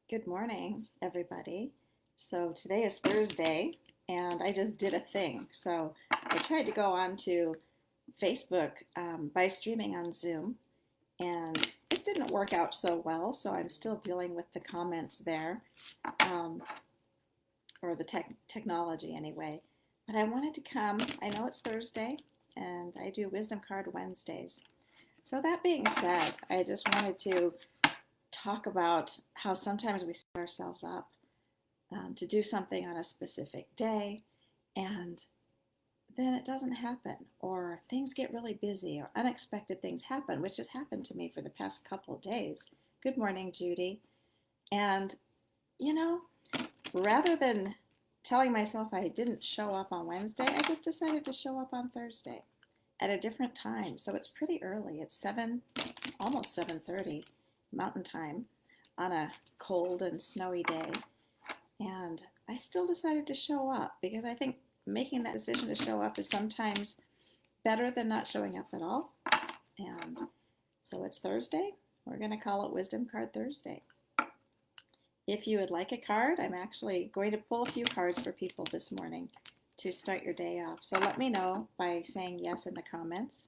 Good morning, everybody. So today is Thursday, and I just did a thing. So I tried to go on to Facebook by streaming on Zoom, and it didn't work out so well. So I'm still dealing with the comments there, um, or the technology anyway. But I wanted to come. I know it's Thursday, and I do Wisdom Card Wednesdays. So that being said, I just wanted to talk about how sometimes we set ourselves up to do something on a specific day, and then it doesn't happen, or things get really busy, or unexpected things happen, which has happened to me for the past couple of days. Good morning, Judy. And, you know, rather than telling myself I didn't show up on Wednesday, I just decided to show up on Thursday at a different time. So it's pretty early. It's 7, almost 7:30 Mountain Time on a cold and snowy day. And I still decided to show up because I think making that decision to show up is sometimes better than not showing up at all. And so it's Thursday. We're going to call it Wisdom Card Thursday. If you would like a card, I'm actually going to pull a few cards for people this morning to start your day off. So let me know by saying yes in the comments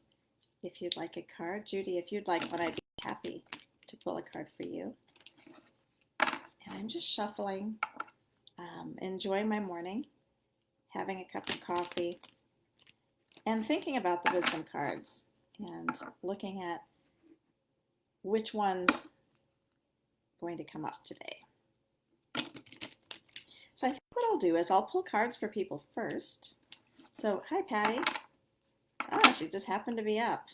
if you'd like a card. Judy, if you'd like one, I'd be happy to pull a card for you. And I'm just shuffling, enjoying my morning, having a cup of coffee, and thinking about the wisdom cards and looking at which one's going to come up today. So I think what I'll do is I'll pull cards for people first. So, hi, Patty. Ah, she just happened to be up.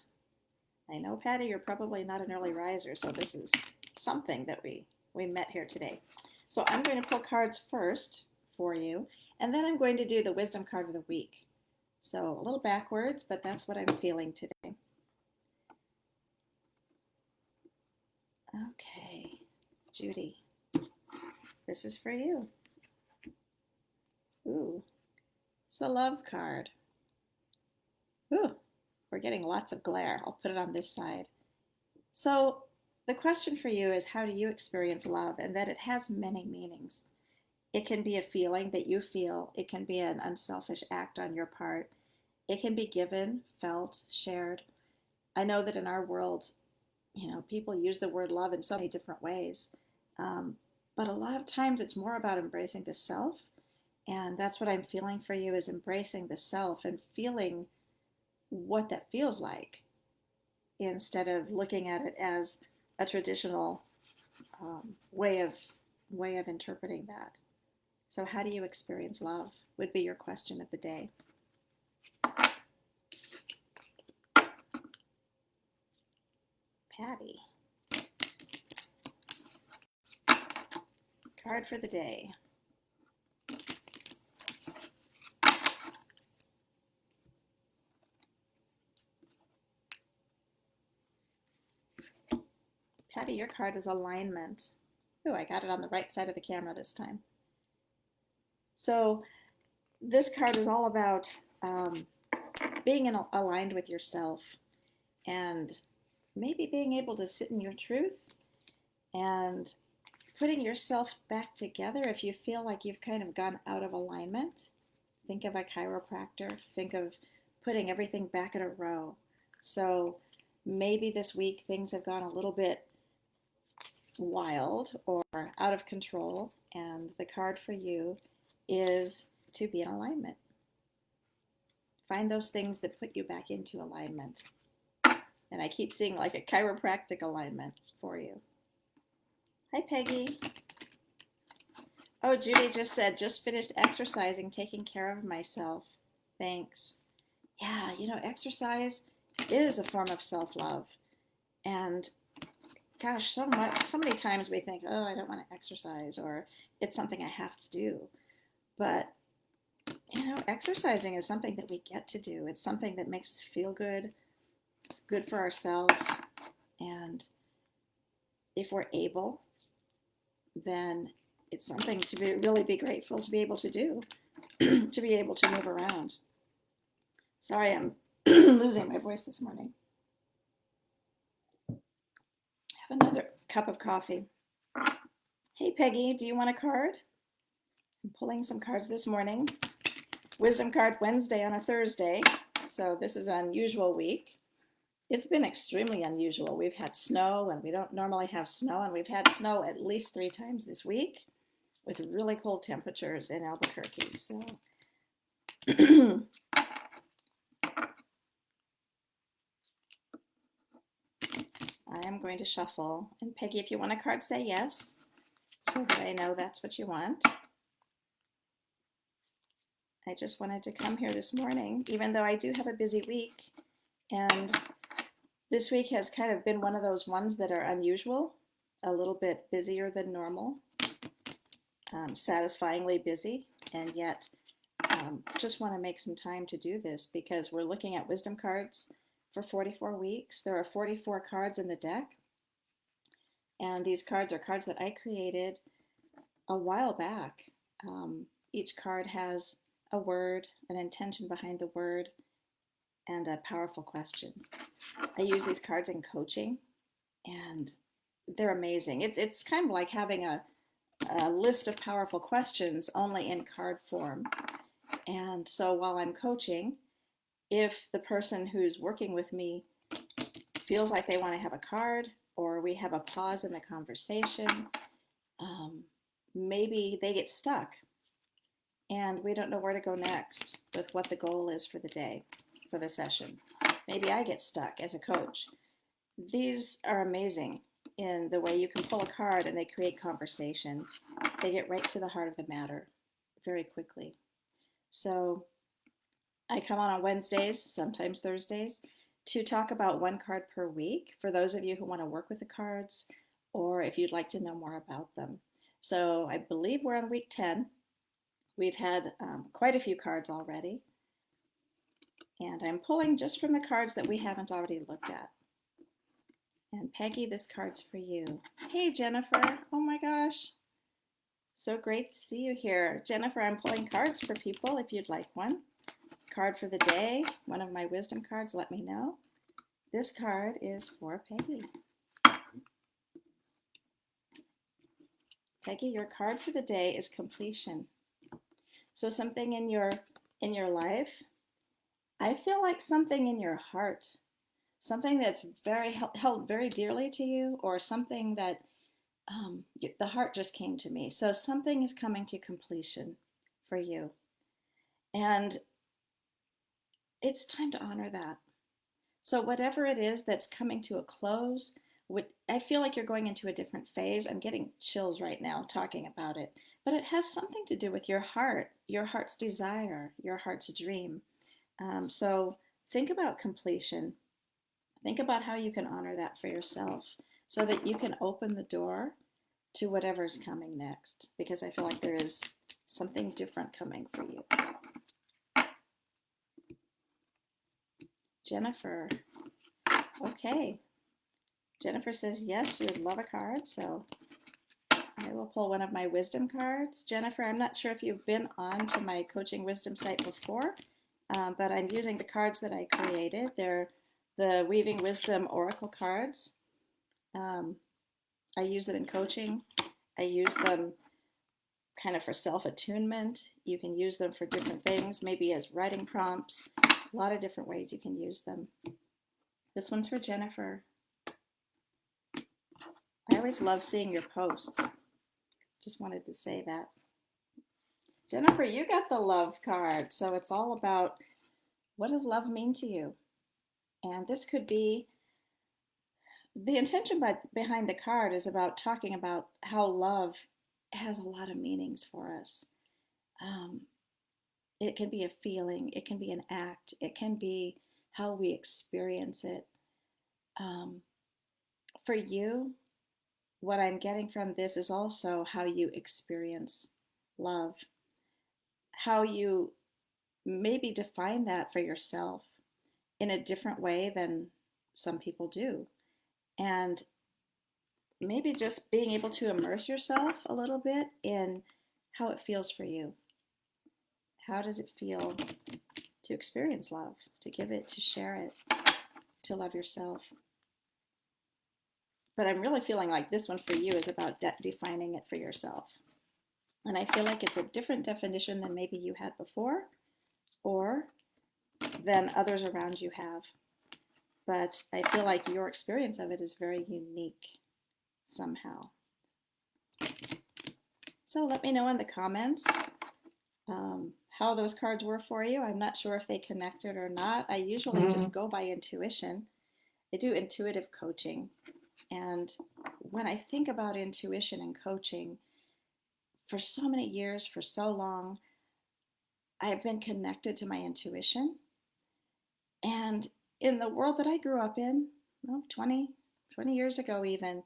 I know, Patty, you're probably not an early riser, so this is something that we met here today. So I'm going to pull cards first for you, and then I'm going to do the wisdom card of the week. So a little backwards, but that's what I'm feeling today. Okay, Judy, this is for you. Ooh, it's the love card. Ooh, we're getting lots of glare. I'll put it on this side. So the question for you is, how do you experience love? And that it has many meanings. It can be a feeling that you feel. It can be an unselfish act on your part. It can be given, felt, shared. I know that in our world, people use the word love in so many different ways. But a lot of times it's more about embracing the self. And that's what I'm feeling for you, is embracing the self and feeling what that feels like, instead of looking at it as a traditional way of interpreting that. So how do you experience love would be your question of the day. Patty. Card for the day. Patty, your card is alignment. Ooh, I got it on the right side of the camera this time. So this card is all about being aligned with yourself, and maybe being able to sit in your truth and putting yourself back together if you feel like you've kind of gone out of alignment. Think of a chiropractor. Think of putting everything back in a row. So maybe this week things have gone a little bit wild or out of control, and the card for you is to be in alignment. Find those things that put you back into alignment. And I keep seeing like a chiropractic alignment for you. Hi, Peggy. Oh, Judy just said, just finished exercising, taking care of myself. Thanks. Yeah, exercise is a form of self-love. And gosh, so many times we think, oh, I don't want to exercise, or it's something I have to do. But, exercising is something that we get to do. It's something that makes us feel good. It's good for ourselves. And if we're able, then it's something to really be grateful to be able to do, to be able to move around. Sorry, I'm losing my voice this morning. Have another cup of coffee. Hey Peggy, do you want a card? I'm pulling some cards this morning. Wisdom card Wednesday on a Thursday. So this is an unusual week. It's been extremely unusual. We've had snow and we don't normally have snow, and we've had snow at least 3 times this week with really cold temperatures in Albuquerque. So I am going to shuffle. And Peggy, if you want a card, say yes, so that I know that's what you want. I just wanted to come here this morning, even though I do have a busy week. And this week has kind of been one of those ones that are unusual, a little bit busier than normal, satisfyingly busy, and yet just want to make some time to do this because we're looking at wisdom cards for 44 weeks. There are 44 cards in the deck, and these cards are cards that I created a while back. Each card has a word, an intention behind the word, and a powerful question. I use these cards in coaching, and they're amazing. It's kind of like having a list of powerful questions only in card form. And so while I'm coaching, if the person who's working with me feels like they want to have a card, or we have a pause in the conversation, maybe they get stuck and we don't know where to go next with what the goal is for the day, for the session. Maybe I get stuck as a coach. These are amazing in the way you can pull a card and they create conversation. They get right to the heart of the matter very quickly. So I come on Wednesdays, sometimes Thursdays, to talk about one card per week for those of you who want to work with the cards or if you'd like to know more about them. So I believe we're on week 10. We've had quite a few cards already. And I'm pulling just from the cards that we haven't already looked at. And Peggy, this card's for you. Hey, Jennifer. Oh my gosh. So great to see you here. Jennifer, I'm pulling cards for people if you'd like one. Card for the day, one of my wisdom cards, let me know. This card is for Peggy. Peggy, your card for the day is completion. So something in your life, I feel like something in your heart, something that's very held very dearly to you, or something that the heart just came to me. So something is coming to completion for you. And it's time to honor that. So whatever it is that's coming to a close, I feel like you're going into a different phase. I'm getting chills right now talking about it. But it has something to do with your heart, your heart's desire, your heart's dream. So think about completion. Think about how you can honor that for yourself so that you can open the door to whatever's coming next, because I feel like there is something different coming for you. Jennifer. Okay. Jennifer says yes, she would love a card, so I will pull one of my wisdom cards. Jennifer, I'm not sure if you've been on to my Coaching Wisdom site before, but I'm using the cards that I created. They're the Weaving Wisdom Oracle cards. I use them in coaching. I use them kind of for self-attunement. You can use them for different things, maybe as writing prompts. A lot of different ways you can use them. This one's for Jennifer. I always love seeing your posts. Just wanted to say that. Jennifer, you got the love card. So it's all about, what does love mean to you? And this could be, the intention behind the card is about talking about how love has a lot of meanings for us. It can be a feeling, it can be an act, it can be how we experience it. For you, what I'm getting from this is also how you experience love, how you maybe define that for yourself in a different way than some people do. And maybe just being able to immerse yourself a little bit in how it feels for you. How does it feel to experience love, to give it, to share it, to love yourself? but I'm really feeling like this one for you is about defining it for yourself. And I feel like it's a different definition than maybe you had before or than others around you have. But I feel like your experience of it is very unique somehow. So let me know in the comments how those cards were for you. I'm not sure if they connected or not. I usually just go by intuition. I do intuitive coaching. And when I think about intuition and coaching, for so many years, for so long, I've been connected to my intuition. And in the world that I grew up in, 20 years ago even,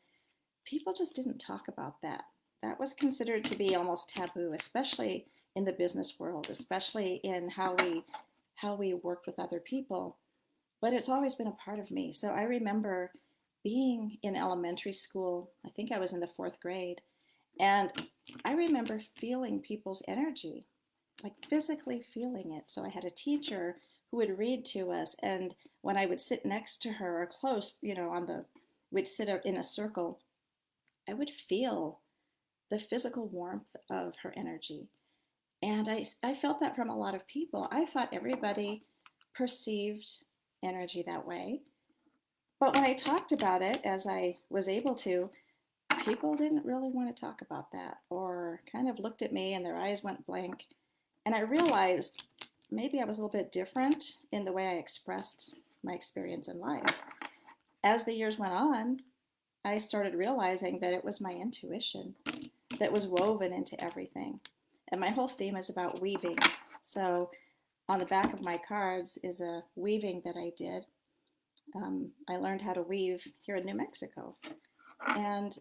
people just didn't talk about that. That was considered to be almost taboo, especially in the business world, especially in how we worked with other people. But it's always been a part of me. So I remember being in elementary school. I think I was in the 4th grade, and I remember feeling people's energy, like physically feeling it. So I had a teacher who would read to us, and when I would sit next to her or close, we'd sit in a circle, I would feel the physical warmth of her energy. And I felt that from a lot of people. I thought everybody perceived energy that way. But when I talked about it, as I was able to, people didn't really want to talk about that or kind of looked at me and their eyes went blank. And I realized maybe I was a little bit different in the way I expressed my experience in life. As the years went on, I started realizing that it was my intuition that was woven into everything. And my whole theme is about weaving. So on the back of my cards is a weaving that I did. I learned how to weave here in New Mexico. And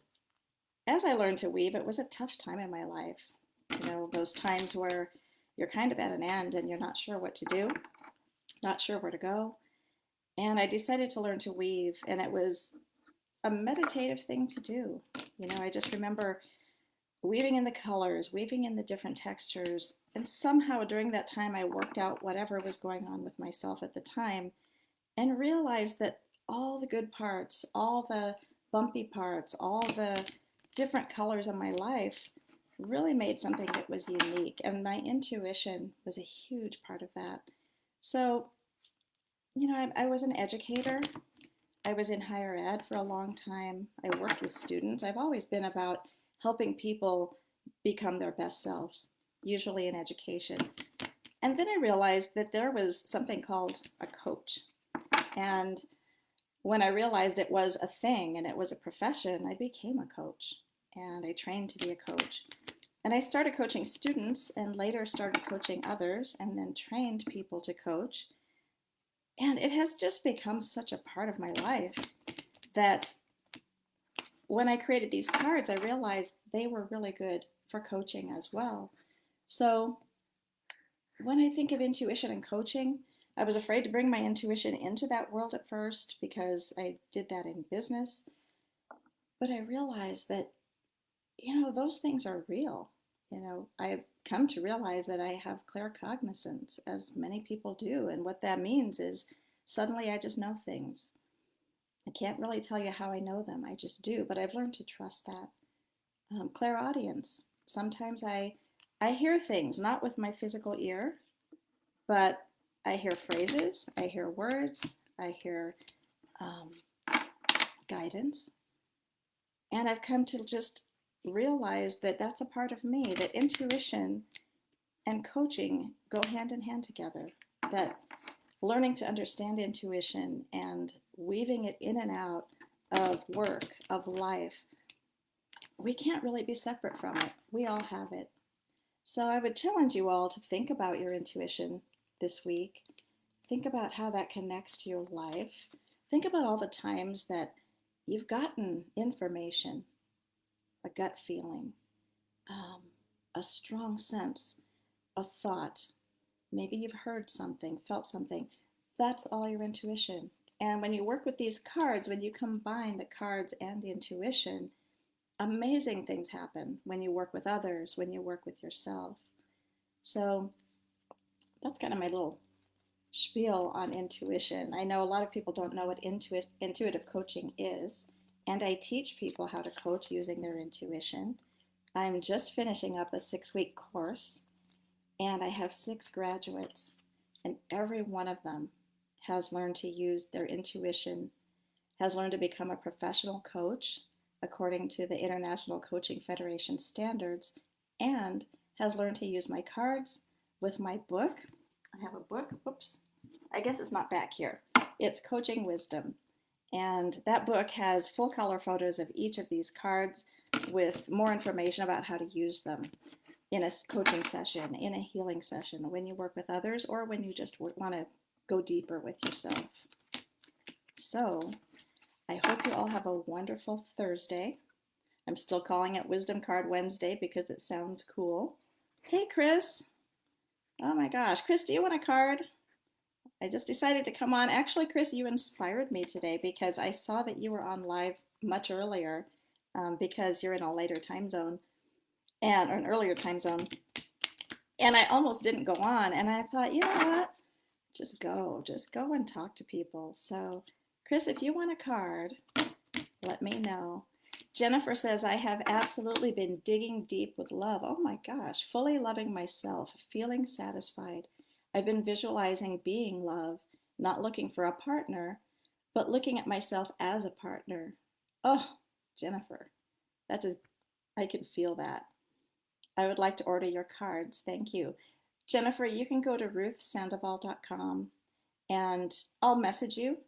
as I learned to weave, it was a tough time in my life. Those times where you're kind of at an end and you're not sure what to do, not sure where to go. And I decided to learn to weave, and it was a meditative thing to do. I just remember weaving in the colors, weaving in the different textures, and somehow during that time I worked out whatever was going on with myself at the time and realized that all the good parts, all the bumpy parts, all the different colors of my life really made something that was unique, and my intuition was a huge part of that. So, I was an educator. I was in higher ed for a long time. I worked with students. I've always been about helping people become their best selves, usually in education. And then I realized that there was something called a coach. And when I realized it was a thing and it was a profession, I became a coach and I trained to be a coach. And I started coaching students and later started coaching others and then trained people to coach. And it has just become such a part of my life that when I created these cards, I realized they were really good for coaching as well. So when I think of intuition and coaching, I was afraid to bring my intuition into that world at first because I did that in business. But I realized that, those things are real. I've come to realize that I have claircognizance, as many people do. And what that means is suddenly I just know things. I can't really tell you how I know them. I just do. But I've learned to trust that. Clairaudience. Sometimes I hear things, not with my physical ear, but I hear phrases, I hear words, I hear guidance. And I've come to just realize that that's a part of me, that intuition and coaching go hand in hand together, that learning to understand intuition and weaving it in and out of work, of life, we can't really be separate from it. We all have it. So I would challenge you all to think about your intuition this week. Think about how that connects to your life. Think about all the times that you've gotten information, a gut feeling, a strong sense, a thought. Maybe you've heard something, felt something. That's all your intuition. And when you work with these cards, when you combine the cards and intuition, amazing things happen when you work with others, when you work with yourself. So that's kind of my little spiel on intuition. I know a lot of people don't know what intuitive coaching is. and I teach people how to coach using their intuition. I'm just finishing up a 6 week course, and I have 6 graduates, and every one of them has learned to use their intuition, has learned to become a professional coach according to the International Coaching Federation standards, and has learned to use my cards with my book. I have a book. Oops. I guess it's not back here. It's Coaching Wisdom. And that book has full color photos of each of these cards with more information about how to use them in a coaching session, in a healing session, when you work with others, or when you just want to go deeper with yourself. So I hope you all have a wonderful Thursday. I'm still calling it Wisdom Card Wednesday because it sounds cool. Hey, Chris. Oh my gosh. Chris, do you want a card? I just decided to come on. Actually, Chris, you inspired me today because I saw that you were on live much earlier because you're in a later time zone or an earlier time zone. And I almost didn't go on. And I thought, you know what? Just go and talk to people. So, Chris, if you want a card, let me know. Jennifer says, I have absolutely been digging deep with love. Oh my gosh, fully loving myself, feeling satisfied. I've been visualizing being love, not looking for a partner, but looking at myself as a partner. Oh, Jennifer, I can feel that. I would like to order your cards. Thank you. Jennifer, you can go to ruthsandoval.com and I'll message you.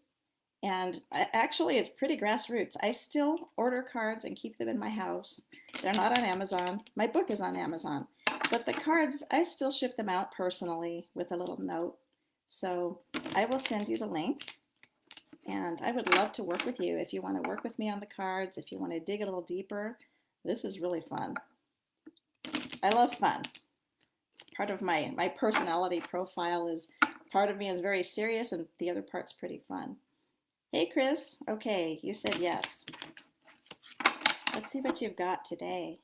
And actually, it's pretty grassroots. I still order cards and keep them in my house. They're not on Amazon. My book is on Amazon. But the cards, I still ship them out personally with a little note. So I will send you the link. And I would love to work with you if you want to work with me on the cards, if you want to dig a little deeper. This is really fun. I love fun. It's part of my personality profile is part of me is very serious and the other part's pretty fun. Hey, Chris. Okay, you said yes. Let's see what you've got today.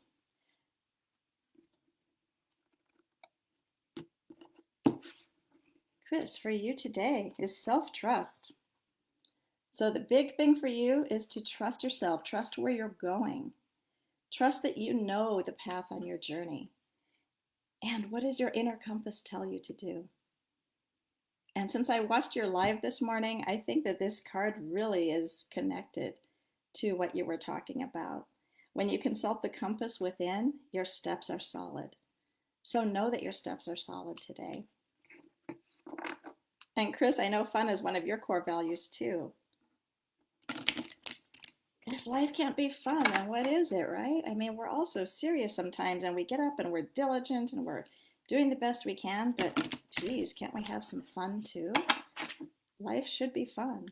Chris, for you today is self-trust. So the big thing for you is to trust yourself, trust where you're going. Trust that you know the path on your journey. And what does your inner compass tell you to do? And since I watched your live this morning, I think that this card really is connected to what you were talking about. When you consult the compass within, your steps are solid. So know that your steps are solid today. And Chris, I know fun is one of your core values too. If life can't be fun, then what is it, right? I mean, we're all so serious sometimes and we get up and we're diligent and we're doing the best we can, but geez, can't we have some fun too? Life should be fun.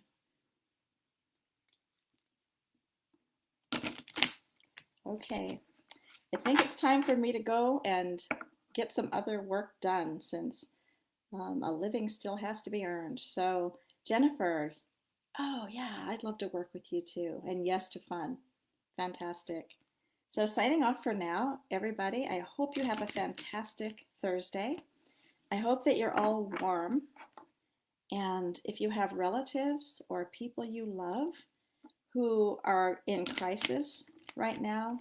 Okay, I think it's time for me to go and get some other work done since a living still has to be earned. So, Jennifer, oh yeah, I'd love to work with you too. And yes to fun. Fantastic. So, signing off for now, everybody, I hope you have a fantastic Thursday. I hope that you're all warm. And if you have relatives or people you love who are in crisis right now,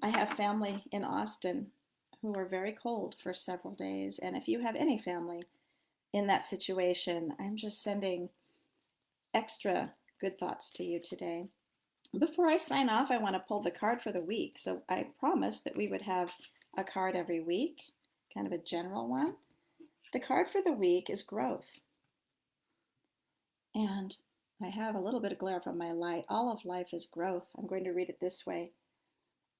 I have family in Austin who are very cold for several days. And if you have any family in that situation, I'm just sending extra good thoughts to you today. Before I sign off, I want to pull the card for the week. So I promised that we would have a card every week, kind of a general one. The card for the week is growth. And I have a little bit of glare from my light. All of life is growth. I'm going to read it this way.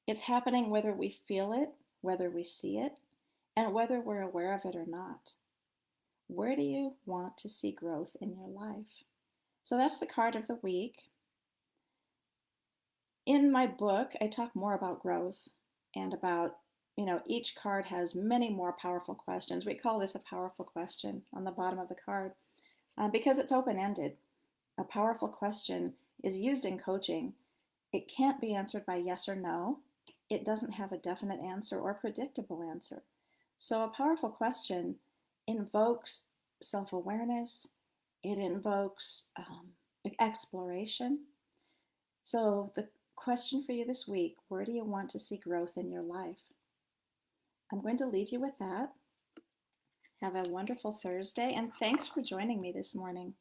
It's happening whether we feel it, whether we see it, and whether we're aware of it or not. Where do you want to see growth in your life? So that's the card of the week. In my book, I talk more about growth and about, each card has many more powerful questions. We call this a powerful question on the bottom of the card because it's open-ended. A powerful question is used in coaching. It can't be answered by yes or no. It doesn't have a definite answer or predictable answer. So a powerful question invokes self-awareness. It invokes exploration. So, the question for you this week, where do you want to see growth in your life? I'm going to leave you with that. Have a wonderful Thursday, and thanks for joining me this morning.